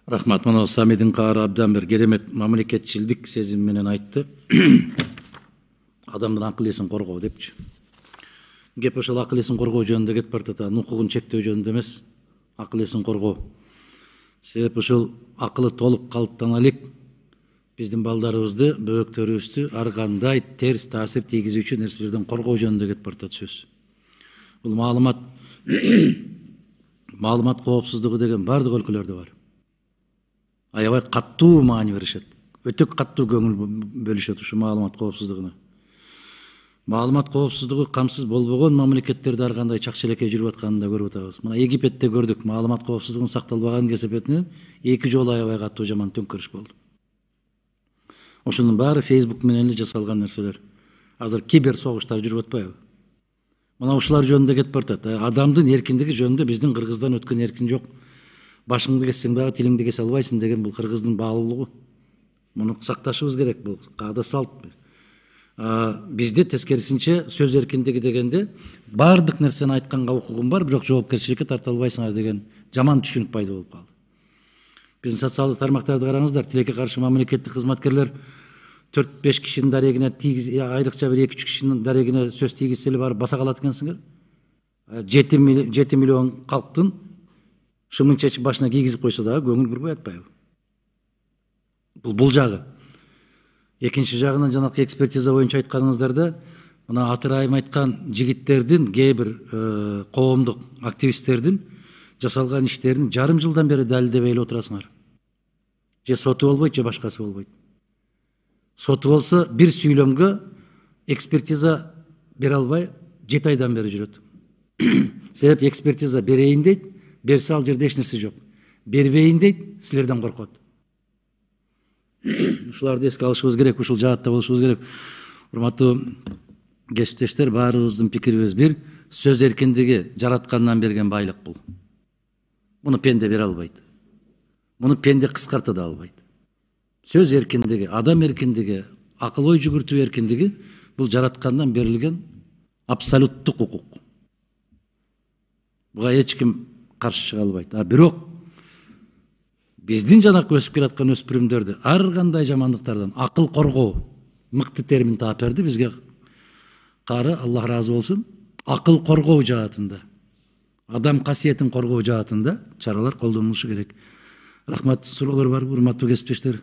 Рахмат, мына Самидин каары абдан бир керемет мамлекетчилдик сезим менен айтты. Адамдын акыл эсин коргоо депчи. Кеп ошол акыл эсин коргоо жөнүндө кетип баратат, укугун чектөө жөнүндө эмес, акыл эсин коргоо. Себеп ошол акылы толук калыптана элек биздин балдарыбызды, бөбөктөрүбүздү ар кандай терс таасир тийгизүүчү нерселерден коргоо жөнүндө кетип баратат сөз. Бул маалымат коопсуздугу деген бардык өлкөлөрдө бар. Аябай каттуу маани беришет. Өтө каттуу көңүл бөлүшөт ушу маалымат коопсуздугуна. Маалымат коопсуздугу камсыз болбогон мамлекеттерде ар кандай чакчелекей жүрүп атканын да көрүп атабыз. Мына Египетте көрдүк, маалымат коопсуздугун сакталбаган кесепетинен 2 жолу аябай каттуу жаман төңкөрүш болду. Ошонун баары Facebook менен эле жасалган нерселер. Азыр кибер согуштар жүрүп атпайбы? Мына ушулар жөнүндө кетип баратат. Адамдын эркиндиги жөнүндө биздин Кыргыздан өткөн эркин жок. Башыңды кессең дагы тилиңди кесе албайсың деген бул кыргыздын баалуулугу. Муну сакташыбыз керек, бул каада салт. Бизде тескерисинче сөз эркиндиги дегенде бардык нерсени айтканга укугуң бар, бирок жоопкерчиликке тарта албайсыңар деген жаман түшүнүк пайда болуп калды. Биздин социалдык тармактарды караңыздар, тилекке каршы мамлекеттик кызматкерлер 4-5 кишинин дарегине айрыкча бир 2-3 кишинин дарегине сөз тийгизсе эле барып баса калат экенсиңер. 7 миллион калктын шымын чечип башына кийгизип койсо дагы көңүл бурбай атпайбы? Бул жагы. Экинчи жагынан жанакы экспертиза боюнча айтканыңыздарда, мына атырайым айткан жигиттердин, кээ бир коомдук активисттердин жасалган иштерин жарым жылдан бери далилдебей эле отурасыңар. Же соту болбойт, же башкасы болбойт. Соту болсо бир сүйлөмгө экспертиза бере албай 7 айдан бери жүрөт. Себеп экспертиза берейин дейт, берсе ал жерде эч нерсе жок. Бербейин дейт, силерден коркот. Ушуларды эске алышыбыз керек, ушул жаатта болушубуз керек. Урматтуу кесиптештер, баарыбыздын пикирибиз бир, сөз эркиндиги жараткандан берген байлык бул. Муну пенде бере албайт. Муну пенде кыскарта да албайт. Сөз эркиндиги, адам эркиндиги, акыл ой жүгүртүү эркиндиги бул жараткандан берилген абсолюттук укук. Буга эч ким каршы чыга албайт. Бирок биздин жанакы өсүп келаткан өспүрүмдөрдү ар кандай жамандыктардан акыл коргоо мыкты термин таап берди бизге каары, Аллах ыраазы болсун. Акыл коргоо жаатында, адам касиетин коргоо жаатында чаралар колдонулушу керек. Рахмат, суроолор бар, урматтуу кесиптештер.